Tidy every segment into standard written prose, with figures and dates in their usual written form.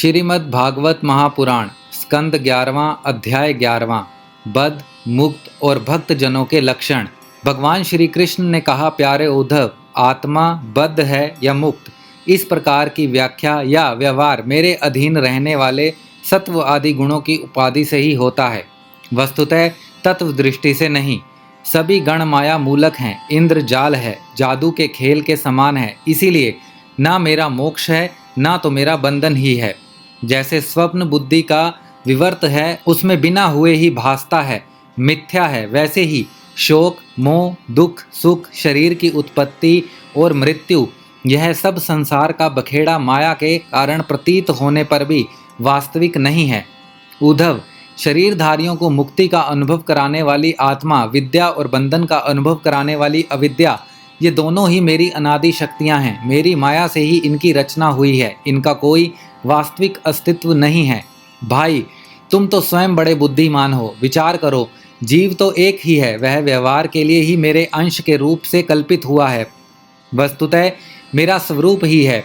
श्रीमद् भागवत महापुराण स्कंद 11वां अध्याय 11वां बद्ध मुक्त और भक्त जनों के लक्षण। भगवान श्री कृष्ण ने कहा, प्यारे उद्धव, आत्मा बद्ध है या मुक्त, इस प्रकार की व्याख्या या व्यवहार मेरे अधीन रहने वाले सत्व आदि गुणों की उपाधि से ही होता है, वस्तुतः तत्व दृष्टि से नहीं। सभी गण माया मूलक हैं, इंद्र जाल है, जादू के खेल के समान है। इसीलिए ना मेरा मोक्ष है ना तो मेरा बंधन ही है। जैसे स्वप्न बुद्धि का विवर्त है, उसमें बिना हुए ही भासता है, मिथ्या है, वैसे ही शोक मोह दुख सुख शरीर की उत्पत्ति और मृत्यु, यह सब संसार का बखेड़ा माया के कारण प्रतीत होने पर भी वास्तविक नहीं है। उद्धव, शरीरधारियों को मुक्ति का अनुभव कराने वाली आत्मा विद्या और बंधन का अनुभव कराने वाली अविद्या, ये दोनों ही मेरी अनादि शक्तियां हैं। मेरी माया से ही इनकी रचना हुई है, इनका कोई वास्तविक अस्तित्व नहीं है। भाई, तुम तो स्वयं बड़े बुद्धिमान हो, विचार करो, जीव तो एक ही है, वह व्यवहार के लिए ही मेरे अंश के रूप से कल्पित हुआ है, वस्तुतः मेरा स्वरूप ही है।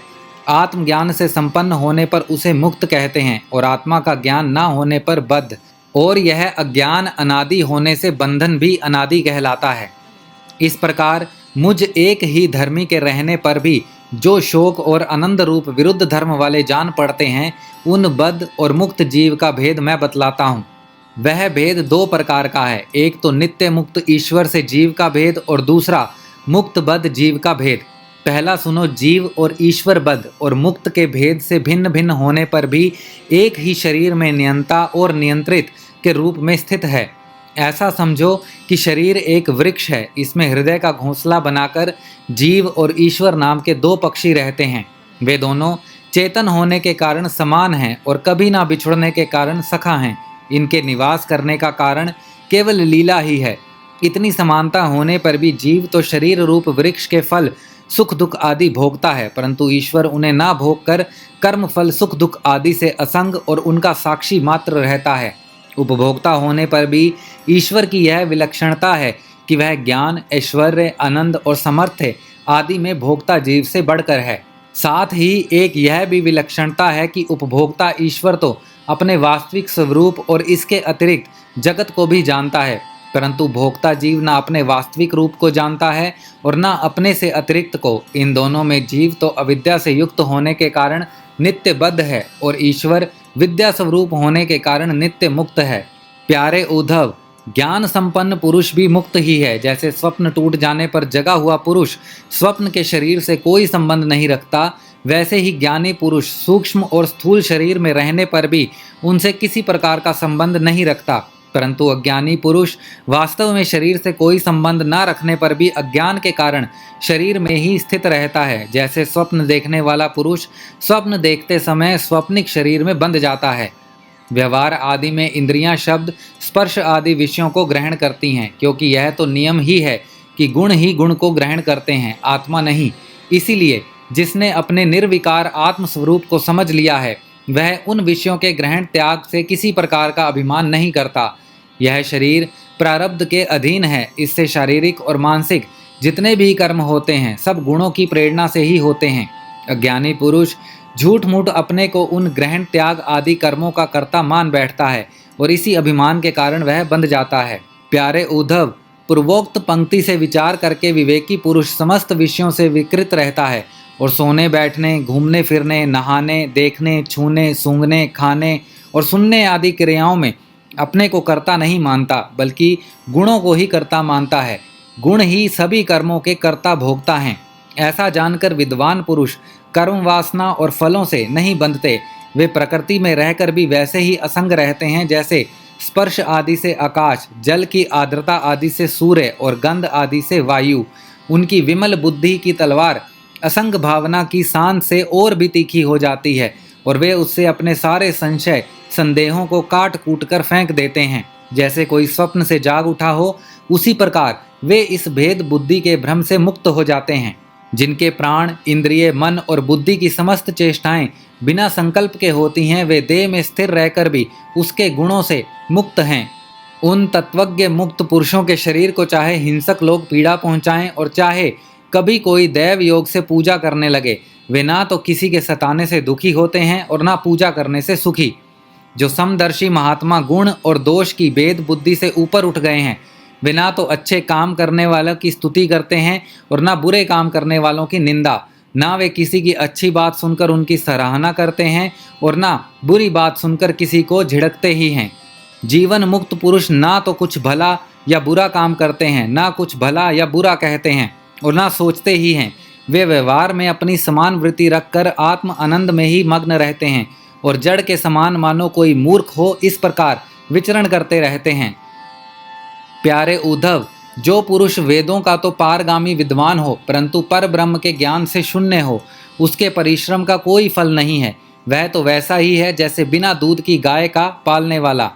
आत्मज्ञान से संपन्न होने पर उसे मुक्त कहते हैं और आत्मा का ज्ञान ना होने पर बद्ध, और यह अज्ञान अनादि होने से बंधन भी अनादि कहलाता है। इस प्रकार मुझ एक ही धर्मी के रहने पर भी जो शोक और आनंद रूप विरुद्ध धर्म वाले जान पड़ते हैं, उन बद्ध और मुक्त जीव का भेद मैं बतलाता हूँ। वह भेद दो प्रकार का है, एक तो नित्य मुक्त ईश्वर से जीव का भेद और दूसरा मुक्त बद्ध जीव का भेद। पहला सुनो, जीव और ईश्वर बद्ध और मुक्त के भेद से भिन्न भिन्न होने पर भी एक ही शरीर में नियंता और नियंत्रित के रूप में स्थित है। ऐसा समझो कि शरीर एक वृक्ष है, इसमें हृदय का घोंसला बनाकर जीव और ईश्वर नाम के दो पक्षी रहते हैं। वे दोनों चेतन होने के कारण समान हैं और कभी ना बिछुड़ने के कारण सखा हैं। इनके निवास करने का कारण केवल लीला ही है। इतनी समानता होने पर भी जीव तो शरीर रूप वृक्ष के फल सुख दुख आदि भोगता है, परंतु ईश्वर उन्हें ना भोग कर कर्म फल सुख दुख आदि से असंग और उनका साक्षी मात्र रहता है। उपभोक्ता होने पर भी ईश्वर की यह विलक्षणता है कि वह ज्ञान ऐश्वर्य आनंद और सामर्थ्य आदि में भोक्ता जीव से बढ़कर है। साथ ही एक यह भी विलक्षणता है कि उपभोक्ता ईश्वर तो अपने वास्तविक स्वरूप और इसके अतिरिक्त जगत को भी जानता है, परंतु भोक्ता जीव ना अपने वास्तविक रूप को जानता है और ना अपने से अतिरिक्त को। इन दोनों में जीव तो अविद्या से युक्त होने के कारण नित्य बद्ध है और ईश्वर विद्या स्वरूप होने के कारण नित्य मुक्त है। प्यारे उद्धव, ज्ञान संपन्न पुरुष भी मुक्त ही है। जैसे स्वप्न टूट जाने पर जगा हुआ पुरुष स्वप्न के शरीर से कोई संबंध नहीं रखता, वैसे ही ज्ञानी पुरुष सूक्ष्म और स्थूल शरीर में रहने पर भी उनसे किसी प्रकार का संबंध नहीं रखता, परंतु अज्ञानी पुरुष वास्तव में शरीर से कोई संबंध न रखने पर भी अज्ञान के कारण शरीर में ही स्थित रहता है। जैसे स्वप्न देखने वाला पुरुष स्वप्न देखते समय स्वप्निक शरीर में बंध जाता है। व्यवहार आदि में इंद्रियां शब्द स्पर्श आदि विषयों को ग्रहण करती हैं, क्योंकि यह तो नियम ही है कि गुण ही गुण को ग्रहण करते हैं, आत्मा नहीं। इसीलिए जिसने अपने निर्विकार आत्म स्वरूप को समझ लिया है, वह उन विषयों के ग्रहण त्याग से किसी प्रकार का अभिमान नहीं करता। यह शरीर प्रारब्ध के अधीन है, इससे शारीरिक और मानसिक जितने भी कर्म होते हैं सब गुणों की प्रेरणा से ही होते हैं। अज्ञानी पुरुष झूठ मूठ अपने को उन ग्रहण त्याग आदि कर्मों का कर्ता मान बैठता है और इसी अभिमान के कारण वह बंध जाता है। प्यारे उद्धव, पूर्वोक्त पंक्ति से विचार करके विवेकी पुरुष समस्त विषयों से विकृत रहता है और सोने बैठने घूमने फिरने नहाने देखने छूने सूंघने खाने और सुनने आदि क्रियाओं में अपने को कर्ता नहीं मानता, बल्कि गुणों को ही कर्ता मानता है। गुण ही सभी कर्मों के कर्ता भोगता हैं। ऐसा जानकर विद्वान पुरुष कर्म वासना और फलों से नहीं बंधते। वे प्रकृति में रहकर भी वैसे ही असंग रहते हैं, जैसे स्पर्श आदि से आकाश, जल की आर्द्रता आदि से सूर्य और गंध आदि से वायु। उनकी विमल बुद्धि की तलवार असंग भावना की सांस से और भी तीखी हो जाती है और वे उससे अपने सारे संशय संदेहों को काट कूट कर फेंक देते हैं। जैसे कोई स्वप्न से जाग उठा हो, उसी प्रकार वे इस भेद बुद्धि के भ्रम से मुक्त हो जाते हैं। जिनके प्राण इंद्रिय मन और बुद्धि की समस्त चेष्टाएं बिना संकल्प के होती हैं, वे देह में स्थिर रहकर भी उसके गुणों से मुक्त हैं। उन तत्वज्ञ मुक्त पुरुषों के शरीर को चाहे हिंसक लोग पीड़ा पहुंचाएं और चाहे कभी कोई दैव योग से पूजा करने लगे, वे ना तो किसी के सताने से दुखी होते हैं और ना पूजा करने से सुखी। जो समदर्शी महात्मा गुण और दोष की भेद बुद्धि से ऊपर उठ गए हैं, वे ना तो अच्छे काम करने वालों की स्तुति करते हैं और ना बुरे काम करने वालों की निंदा। ना वे किसी की अच्छी बात सुनकर उनकी सराहना करते हैं और ना बुरी बात सुनकर किसी को झिड़कते ही हैं। जीवन मुक्त पुरुष ना तो कुछ भला या बुरा काम करते हैं, ना कुछ भला या बुरा कहते हैं और ना सोचते ही हैं। वे व्यवहार में अपनी समान वृत्ति रखकर आत्म आनंद में ही मग्न रहते हैं और जड़ के समान मानो कोई मूर्ख हो, इस प्रकार विचरण करते रहते हैं। प्यारे उद्धव, जो पुरुष वेदों का तो पारगामी विद्वान हो परंतु पर ब्रह्म के ज्ञान से शून्य हो, उसके परिश्रम का कोई फल नहीं है। वह तो वैसा ही है जैसे बिना दूध की गाय का पालने वाला।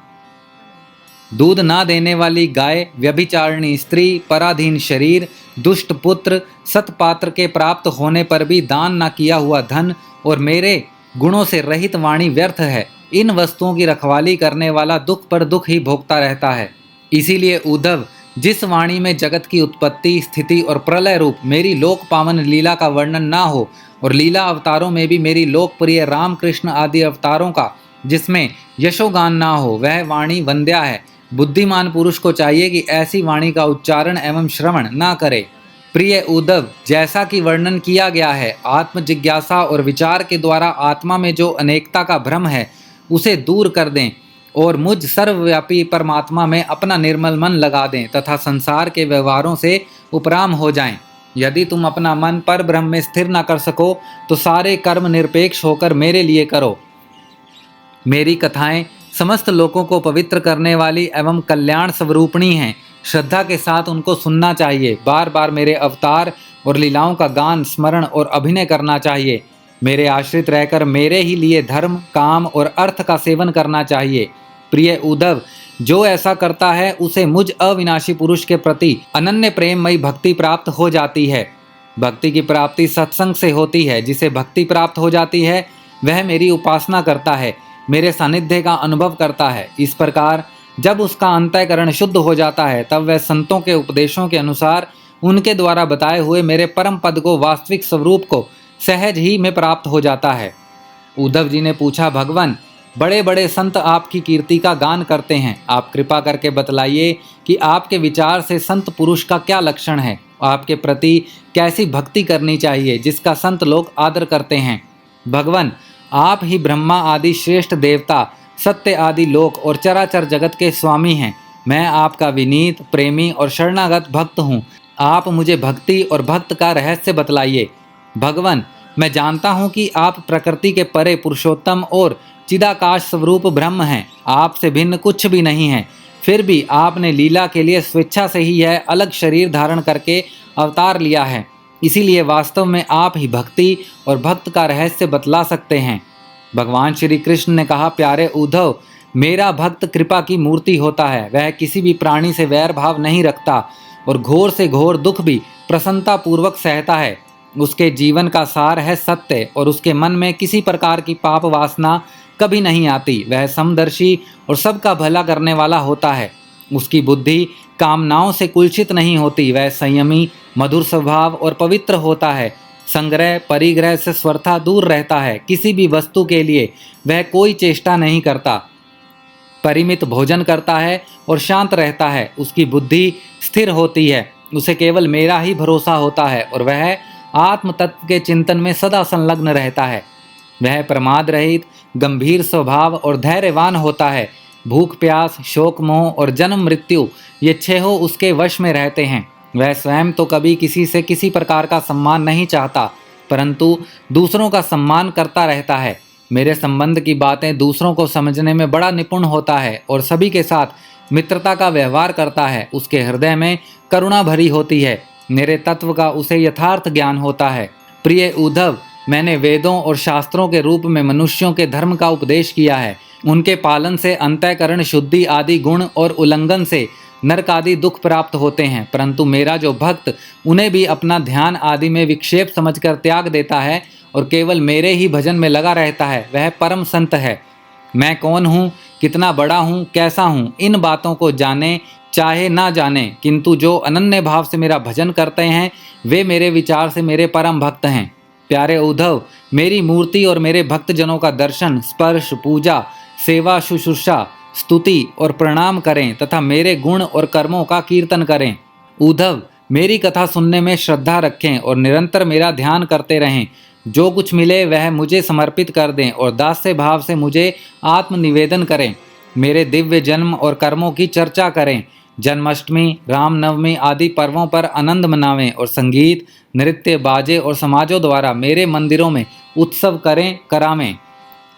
दूध ना देने वाली गाय, व्यभिचारिणी स्त्री, पराधीन शरीर, दुष्ट पुत्र, सतपात्र के प्राप्त होने पर भी दान ना किया हुआ धन और मेरे गुणों से रहित वाणी व्यर्थ है। इन वस्तुओं की रखवाली करने वाला दुख पर दुख ही भोगता रहता है। इसीलिए उद्धव, जिस वाणी में जगत की उत्पत्ति, स्थिति और प्रलय रूप मेरी लोक पावन लीला का वर्णन ना हो और लीला अवतारों में भी मेरी लोकप्रिय राम कृष्ण आदि अवतारों का जिसमें यशोगान ना हो, वह वाणी वंद्या है। बुद्धिमान पुरुष को चाहिए कि ऐसी वाणी का उच्चारण एवं श्रवण ना करे। प्रिय उद्धव, जैसा कि वर्णन किया गया है, आत्म जिज्ञासा और विचार के द्वारा आत्मा में जो अनेकता का भ्रम है उसे दूर कर दें और मुझ सर्वव्यापी परमात्मा में अपना निर्मल मन लगा दें तथा संसार के व्यवहारों से उपराम हो जाएं। यदि तुम अपना मन पर ब्रह्म में स्थिर न कर सको तो सारे कर्म निरपेक्ष होकर मेरे लिए करो। मेरी कथाएं समस्त लोगों को पवित्र करने वाली एवं कल्याण स्वरूपिणी हैं। श्रद्धा के साथ उनको सुनना चाहिए। बार बार मेरे अवतार और लीलाओं का गान, स्मरण और अभिनय करना चाहिए। मेरे आश्रित रहकर मेरे ही लिए धर्म, काम और अर्थ का सेवन करना चाहिए। प्रिय उद्धव, जो ऐसा करता है उसे मुझ अविनाशी पुरुष के प्रति अनन्य प्रेममयी भक्ति प्राप्त हो जाती है। भक्ति की प्राप्ति सत्संग से होती है। जिसे भक्ति प्राप्त हो जाती है वह मेरी उपासना करता है, मेरे सानिध्य का अनुभव करता है। इस प्रकार जब उसका अंतःकरण शुद्ध हो जाता है तब वह संतों के उपदेशों के अनुसार उनके द्वारा बताए हुए मेरे परम पद को, वास्तविक स्वरूप को सहज ही में प्राप्त हो जाता है। उद्धव जी ने पूछा, भगवान, बड़े बड़े संत आपकी कीर्ति का गान करते हैं। आप कृपा करके बतलाइए कि आपके विचार से संत पुरुष का क्या लक्षण है, आपके प्रति कैसी भक्ति करनी चाहिए जिसका संत लोग आदर करते हैं। भगवान, आप ही ब्रह्मा आदि श्रेष्ठ देवता, सत्य आदि लोक और चराचर जगत के स्वामी हैं। मैं आपका विनीत, प्रेमी और शरणागत भक्त हूँ। आप मुझे भक्ति और भक्त का रहस्य बतलाइए। भगवान, मैं जानता हूँ कि आप प्रकृति के परे पुरुषोत्तम और चिदाकाश स्वरूप ब्रह्म हैं। आपसे भिन्न कुछ भी नहीं है। फिर भी आपने लीला के लिए स्वेच्छा से ही यह अलग शरीर धारण करके अवतार लिया है। इसीलिए वास्तव में आप ही भक्ति और भक्त का रहस्य बतला सकते हैं। भगवान श्री कृष्ण ने कहा, प्यारे उद्धव, मेरा भक्त कृपा की मूर्ति होता है। वह किसी भी प्राणी से वैर भाव नहीं रखता और घोर से घोर दुख भी प्रसन्नता पूर्वक सहता है। उसके जीवन का सार है सत्य और उसके मन में किसी प्रकार की पाप वासना कभी नहीं आती। वह समदर्शी और सबका भला करने वाला होता है। उसकी बुद्धि कामनाओं से कुलसित नहीं होती। वह संयमी, मधुर स्वभाव और पवित्र होता है। संग्रह परिग्रह से स्वर्था दूर रहता है। किसी भी वस्तु के लिए वह कोई चेष्टा नहीं करता। परिमित भोजन करता है और शांत रहता है। उसकी बुद्धि स्थिर होती है। उसे केवल मेरा ही भरोसा होता है और वह आत्म तत्व के चिंतन में सदा संलग्न रहता है। वह प्रमाद रहित, गंभीर स्वभाव और धैर्यवान होता है। भूख प्यास, शोक मोह और जन्म मृत्यु ये छहों उसके वश में रहते हैं। वह स्वयं तो कभी किसी से किसी प्रकार का सम्मान नहीं चाहता, परंतु दूसरों का सम्मान करता रहता है। मेरे संबंध की बातें दूसरों को समझने में बड़ा निपुण होता है और सभी के साथ मित्रता का व्यवहार करता है। उसके हृदय में करुणा भरी होती है। मेरे तत्व का उसे यथार्थ ज्ञान होता है। प्रिय उद्धव, मैंने वेदों और शास्त्रों के रूप में मनुष्यों के धर्म का उपदेश किया है। उनके पालन से अंतःकरण शुद्धि आदि गुण और उल्लंघन से नरक आदि दुख प्राप्त होते हैं, परंतु मेरा जो भक्त उन्हें भी अपना ध्यान आदि में विक्षेप समझकर त्याग देता है और केवल मेरे ही भजन में लगा रहता है, वह परम संत है। मैं कौन हूँ, कितना बड़ा हूँ, कैसा हूँ, इन बातों को जाने चाहे ना जाने, किंतु जो अनन्य भाव से मेरा भजन करते हैं वे मेरे विचार से मेरे परम भक्त हैं। प्यारे उद्धव, मेरी मूर्ति और मेरे भक्तजनों का दर्शन, स्पर्श, पूजा, सेवा, शुश्रूषा, स्तुति और प्रणाम करें तथा मेरे गुण और कर्मों का कीर्तन करें। उद्धव, मेरी कथा सुनने में श्रद्धा रखें और निरंतर मेरा ध्यान करते रहें। जो कुछ मिले वह मुझे समर्पित कर दें और दास्य भाव से मुझे आत्मनिवेदन करें। मेरे दिव्य जन्म और कर्मों की चर्चा करें। जन्माष्टमी, रामनवमी आदि पर्वों पर आनंद मनावें और संगीत, नृत्य, बाजे और समाजों द्वारा मेरे मंदिरों में उत्सव करावें।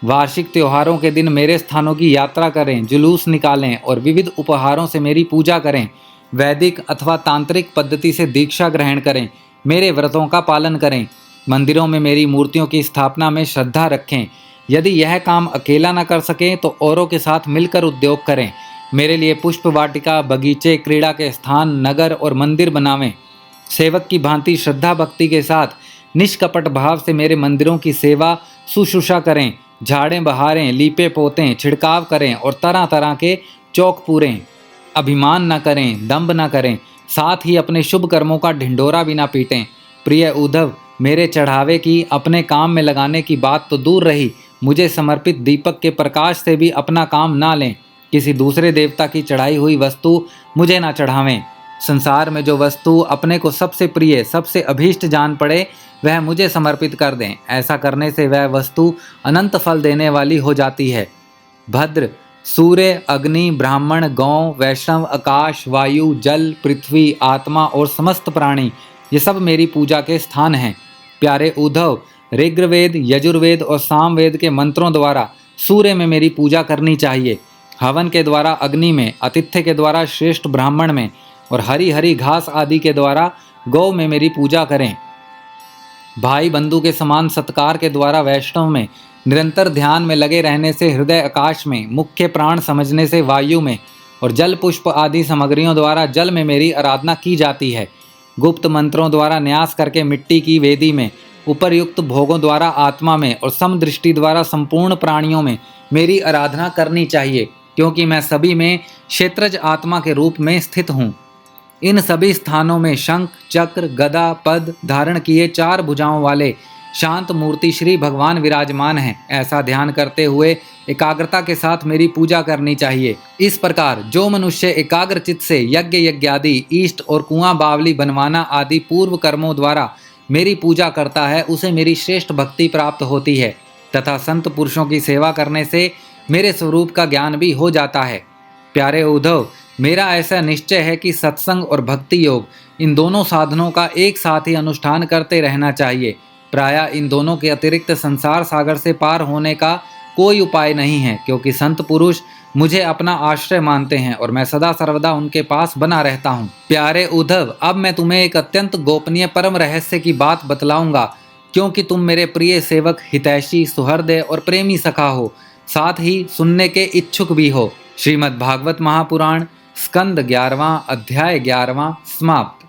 वार्षिक त्योहारों के दिन मेरे स्थानों की यात्रा करें, जुलूस निकालें और विविध उपहारों से मेरी पूजा करें। वैदिक अथवा तांत्रिक पद्धति से दीक्षा ग्रहण करें। मेरे व्रतों का पालन करें। मंदिरों में मेरी मूर्तियों की स्थापना में श्रद्धा रखें। यदि यह काम अकेला न कर सकें तो औरों के साथ मिलकर उद्योग करें। मेरे लिए पुष्प वाटिका, बगीचे, क्रीड़ा के स्थान, नगर और मंदिर बनावें। सेवक की भांति श्रद्धा भक्ति के साथ निष्कपट भाव से मेरे मंदिरों की सेवा शुश्रूषा करें। झाड़ें बहारें, लीपे पोतें, छिड़काव करें और तरह तरह के चौक पूरें। अभिमान न करें, दंभ न करें, साथ ही अपने शुभ कर्मों का ढिंढोरा भी न पीटें। प्रिय उद्धव, मेरे चढ़ावे की अपने काम में लगाने की बात तो दूर रही, मुझे समर्पित दीपक के प्रकाश से भी अपना काम ना लें। किसी दूसरे देवता की चढ़ाई हुई वस्तु मुझे ना चढ़ावें। संसार में जो वस्तु अपने को सबसे प्रिय, सबसे अभीष्ट जान पड़े वह मुझे समर्पित कर दें। ऐसा करने से वह वस्तु अनंत फल देने वाली हो जाती है। भद्र, सूर्य, अग्नि, ब्राह्मण, गौ, वैष्णव, आकाश, वायु, जल, पृथ्वी, आत्मा और समस्त प्राणी, ये सब मेरी पूजा के स्थान हैं। प्यारे उद्धव, ऋग्वेद, यजुर्वेद और सामवेद के मंत्रों द्वारा सूर्य में मेरी पूजा करनी चाहिए। हवन के द्वारा अग्नि में, आतिथ्य के द्वारा श्रेष्ठ ब्राह्मण में और हरी हरी घास आदि के द्वारा गौ में मेरी पूजा करें। भाई बंधु के समान सत्कार के द्वारा वैष्णव में, निरंतर ध्यान में लगे रहने से हृदय आकाश में, मुख्य प्राण समझने से वायु में और जल पुष्प आदि सामग्रियों द्वारा जल में मेरी आराधना की जाती है। गुप्त मंत्रों द्वारा न्यास करके मिट्टी की वेदी में, उपरयुक्त भोगों द्वारा आत्मा में और समदृष्टि द्वारा संपूर्ण प्राणियों में मेरी आराधना करनी चाहिए, क्योंकि मैं सभी में क्षेत्रज आत्मा के रूप में स्थित हूँ। इन सभी स्थानों में शंख, चक्र, गदा, पद धारण किए 4 भुजाओं वाले शांत मूर्ति श्री भगवान विराजमान हैं। ऐसा ध्यान करते हुए एकाग्रता के साथ मेरी पूजा करनी चाहिए। इस प्रकार जो मनुष्य एकाग्रचित्त से यज्ञ यज्ञादि, इष्ट और कुआं बावली बनवाना आदि पूर्व कर्मों द्वारा मेरी पूजा करता है, उसे मेरी श्रेष्ठ भक्ति प्राप्त होती है तथा संत पुरुषों की सेवा करने से मेरे स्वरूप का ज्ञान भी हो जाता है। प्यारे उद्धव, मेरा ऐसा निश्चय है कि सत्संग और भक्ति योग, इन दोनों साधनों का एक साथ ही अनुष्ठान करते रहना चाहिए। प्रायः इन दोनों के अतिरिक्त संसार सागर से पार होने का कोई उपाय नहीं है, क्योंकि संत पुरुष मुझे अपना आश्रय मानते हैं और मैं सदा सर्वदा उनके पास बना रहता हूँ। प्यारे उद्धव, अब मैं तुम्हें एक अत्यंत गोपनीय परम रहस्य की बात बतलाऊंगा, क्योंकि तुम मेरे प्रिय सेवक, हितैषी, सुहृदय और प्रेमी सखा हो, साथ ही सुनने के इच्छुक भी हो। श्रीमद् भागवत महापुराण, स्कंद 11वां, अध्याय 11वां समाप्त।